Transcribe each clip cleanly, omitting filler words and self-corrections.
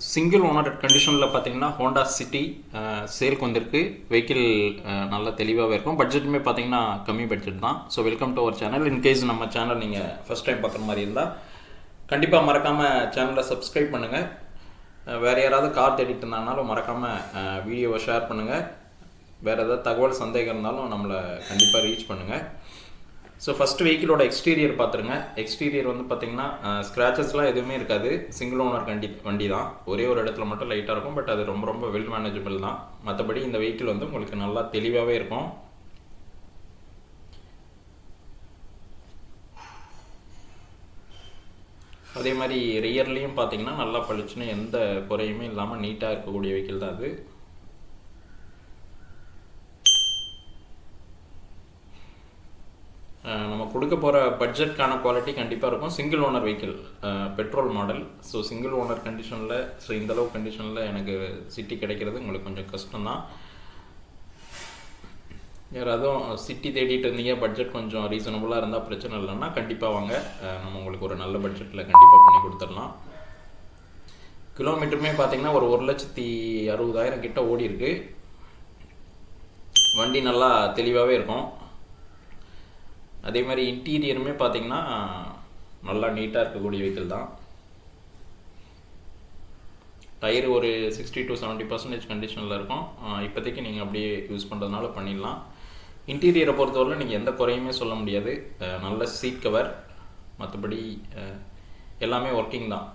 Single owner கண்டிஷனில் பார்த்தீங்கன்னா Honda city சேல்க்கு வந்திருக்கு. வெஹிக்கிள் நல்லா தெளிவாகவே இருக்கும். பட்ஜெட்டுமே பார்த்தீங்கன்னா கம்மி பட்ஜெட் தான். So welcome to our channel. In case நம்ம சேனல் நீங்கள் ஃபஸ்ட் டைம் பார்க்குற மாதிரி இருந்தால் கண்டிப்பாக மறக்காமல் சேனலை சப்ஸ்கிரைப் பண்ணுங்கள். வேறு யாராவது கார் தேடிட்டு இருந்தாங்கனாலும் மறக்காமல் வீடியோவை ஷேர் பண்ணுங்கள். வேறு ஏதாவது தகவல் சந்தேகம் இருந்தாலும் நம்மளை கண்டிப்பாக ரீச் பண்ணுங்கள். ஸோ ஃபஸ்ட்டு வெஹிக்கிளோட எக்ஸ்டீரியர் பார்த்துருங்க. எக்ஸ்டீரியர் வந்து பார்த்திங்கன்னா ஸ்க்ராச்சஸ்லாம் எதுவுமே இருக்காது. சிங்கிள் ஓனர் வண்டி தான். ஒரே ஒரு இடத்துல மட்டும் லைட்டாக இருக்கும். பட் அது ரொம்ப ரொம்ப வெல் மேனேஜபிள் தான். மற்றபடி இந்த வெஹிக்கிள் வந்து உங்களுக்கு நல்லா தெளிவாகவே இருக்கும். அதே மாதிரி ரியர்லேயும் பார்த்தீங்கன்னா நல்லா பளிச்சுன்னு எந்த குறையுமே இல்லாமல் நீட்டாக இருக்கக்கூடிய வெஹிக்கிள் தான் அது. நம்ம கொடுக்க போகிற பட்ஜெட்கான குவாலிட்டி கண்டிப்பாக இருக்கும். Single owner vehicle, petrol model. So single owner கண்டிஷனில், ஸோ இந்தளவு கண்டிஷனில் எனக்கு சிட்டி கிடைக்கிறது உங்களுக்கு கொஞ்சம் கஷ்டம்தான். யாராவதும் சிட்டி தேடிட்டு இருந்தீங்க, பட்ஜெட் கொஞ்சம் ரீசனபுளாக இருந்தால் பிரச்சனை இல்லைன்னா கண்டிப்பாக வாங்க. நம்ம உங்களுக்கு ஒரு நல்ல பட்ஜெட்டில் கண்டிப்பாக பண்ணி கொடுத்துடலாம். கிலோமீட்டருமே பார்த்தீங்கன்னா ஒரு 1,60,000 கிட்ட ஓடி இருக்கு. வண்டி நல்லா தெளிவாகவே இருக்கும். அதே மாதிரி இன்டீரியருமே பார்த்தீங்கன்னா நல்லா நீட்டாக இருக்கக்கூடிய வெஹிக்கிள் தான். டயர் ஒரு 60 to 70% கண்டிஷனில் இருக்கும். இப்போதைக்கு நீங்கள் அப்படியே யூஸ் பண்ணுறதுனால பண்ணிடலாம். இன்டீரியரை பொறுத்தவரை நீங்கள் எந்த குறையுமே சொல்ல முடியாது. நல்ல சீட் கவர், மற்றபடி எல்லாமே ஒர்க்கிங் தான்.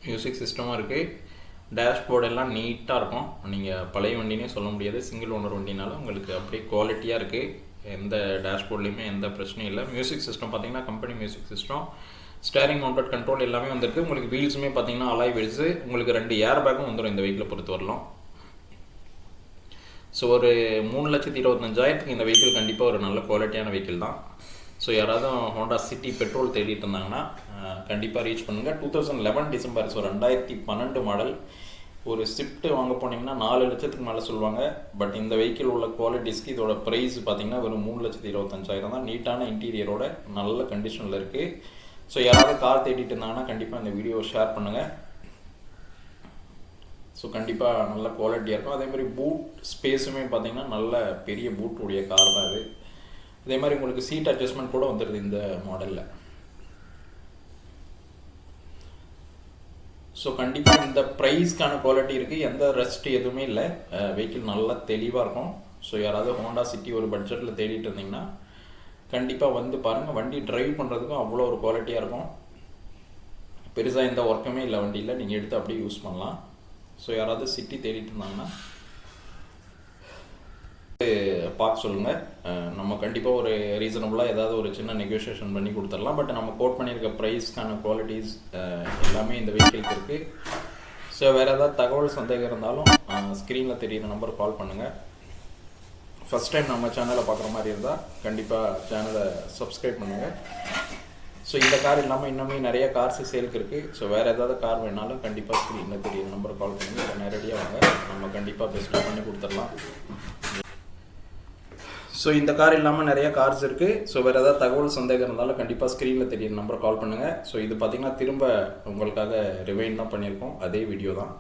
மியூசிக் சிஸ்டமும் இருக்குது. டேஷ்போர்டு எல்லாம் நீட்டாக இருக்கும். நீங்கள் பழைய வண்டினே சொல்ல முடியாது. சிங்கிள் ஓனர் வண்டினாலும் உங்களுக்கு அப்படியே குவாலிட்டியாக இருக்குது. எந்த டேஷ்போர்ட்லேயுமே எந்த பிரச்சனையும் இல்லை. மியூசிக் சிஸ்டம் பார்த்தீங்கன்னா company music system, steering mounted control எல்லாமே வந்துருக்கு. உங்களுக்கு வீல்ஸுமே பார்த்தீங்கன்னா அலாய் வீல்ஸு. உங்களுக்கு 2 ஏர் பேக்கும் வந்துடும் இந்த வெஹிக்கிளை பொறுத்த வரலாம். ஸோ ஒரு 3,25,000 இந்த வெஹிக்கிள் கண்டிப்பாக ஒரு நல்ல குவாலிட்டியான வெஹிக்கிள் தான். ஸோ யாராவது ஹோண்டா சிட்டி பெட்ரோல் தேடிட்டு இருந்தாங்கன்னா கண்டிப்பாக ரீச் பண்ணுங்கள். 2011 டிசம்பர், ஸோ 2012 மாடல். ஒரு ஸ்விஃப்ட் வாங்க போனீங்கன்னா 4 லட்சத்துக்கு மேலே சொல்லுவாங்க. பட் இந்த வெஹிக்கிள் உள்ள குவாலிட்டிஸ்க்கு இதோட ப்ரைஸ் பார்த்தீங்கன்னா வெறும் 3,25,000 தான். நீட்டான இன்டீரியரோட நல்ல கண்டிஷனில் இருக்குது. ஸோ யாராவது கார் தேடிட்டு இருந்தாங்கன்னா கண்டிப்பாக இந்த வீடியோவை ஷேர் பண்ணுங்கள். ஸோ கண்டிப்பாக நல்ல குவாலிட்டியாக இருக்கும். அதேமாதிரி பூட் ஸ்பேஸுமே பார்த்தீங்கன்னா நல்ல பெரிய பூட்டுடைய கார் தான் இது. அதே மாதிரி உங்களுக்கு சீட் அட்ஜஸ்ட்மெண்ட் கூட வந்துடுது இந்த மாடலில். ஸோ கண்டிப்பாக இந்த ப்ரைஸ்க்கான குவாலிட்டி இருக்குது. எந்த ரெஸ்ட் எதுவுமே இல்லை. வெஹிக்கிள் நல்லா தெளிவாக இருக்கும். ஸோ யாராவது ஹோண்டா சிட்டி ஒரு பட்ஜெட்டில் தேடிட்டு இருந்தீங்கன்னா கண்டிப்பாக வந்து பாருங்கள். வண்டி ட்ரைவ் பண்ணுறதுக்கும் அவ்வளோ ஒரு குவாலிட்டியாக இருக்கும். பெருசாக எந்த ஒர்க்குமே இல்லை வண்டியில். நீங்கள் எடுத்து அப்படியே யூஸ் பண்ணலாம். ஸோ யாராவது சிட்டி தேடிட்டு இருந்தாங்கன்னா பார்க்க சொல்லுங்கள். நம்ம கண்டிப்பாக ஒரு ரீசனபுளாக ஏதாவது ஒரு சின்ன நெகோஷியேஷன் பண்ணி கொடுத்துடலாம். பட் நம்ம கோட் பண்ணியிருக்க ப்ரைஸ்க்கான குவாலிட்டிஸ் எல்லாமே இந்த வெஹிக்கிளுக்கு இருக்குது. ஸோ வேறு ஏதாவது தகவல் சந்தேகம் இருந்தாலும் ஸ்க்ரீனில் தெரியிற நம்பர் கால் பண்ணுங்கள். ஃபஸ்ட் டைம் நம்ம சேனலை பார்க்குற மாதிரி இருந்தால் கண்டிப்பாக சேனலை சப்ஸ்கிரைப் பண்ணுங்கள். ஸோ இந்த கார் இல்லாமல் இன்னுமே நிறைய கார்ஸ் சேலுக்கு இருக்குது. ஸோ வேறு ஏதாவது கார் வேணாலும் கண்டிப்பாக ஸ்க்ரீனில் தெரியிற நம்பர் கால் பண்ணுங்கள். நேரடியாக வாங்க, நம்ம கண்டிப்பாக பெஸ்ட்டாக பண்ணி கொடுத்துடலாம். ஸோ இந்த கார் இல்லாமல் நிறைய கார்ஸ் இருக்குது. ஸோ வேறு ஏதாவது தகவல் சந்தேகம் இருந்தாலும் கண்டிப்பாக ஸ்க்ரீனில் தெரியிற நம்பர் கால் பண்ணுங்கள். ஸோ இது பார்த்திங்கன்னா திரும்ப உங்களுக்காக ரிவைண்ட் தான் பண்ணியிருக்கோம், அதே வீடியோ தான்.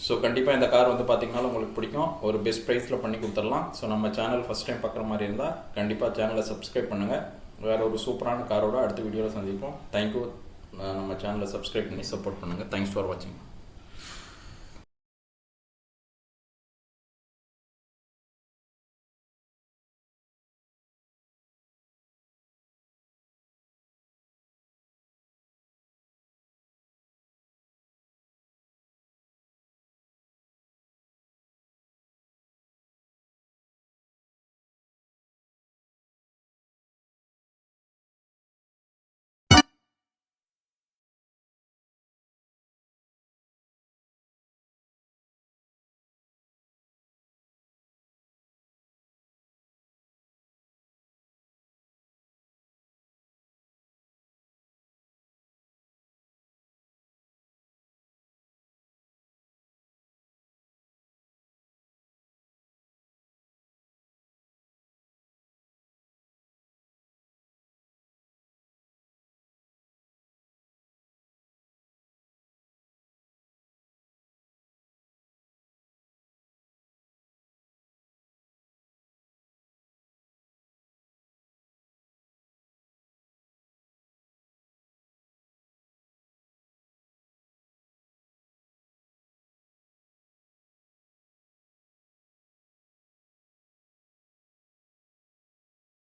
ஸோ கண்டிப்பாக இந்த கார் வந்து பார்த்திங்கனாலும் உங்களுக்கு பிடிக்கும். ஒரு பெஸ்ட் ப்ரைஸில் பண்ணி கொடுத்துடலாம். ஸோ நம்ம சேனல் ஃபஸ்ட் டைம் பார்க்குற மாதிரி இருந்தால் கண்டிப்பாக சேனலை சப்ஸ்கிரைப் பண்ணுங்கள். வேறு ஒரு சூப்பரான காரோட அடுத்த வீடியோவில் சந்திப்போம். தேங்க்யூ. நம்ம சேனலை சப்ஸ்கிரைப் பண்ணி சப்போர்ட் பண்ணுங்கள். தேங்க்ஸ் ஃபார் வாட்சிங்.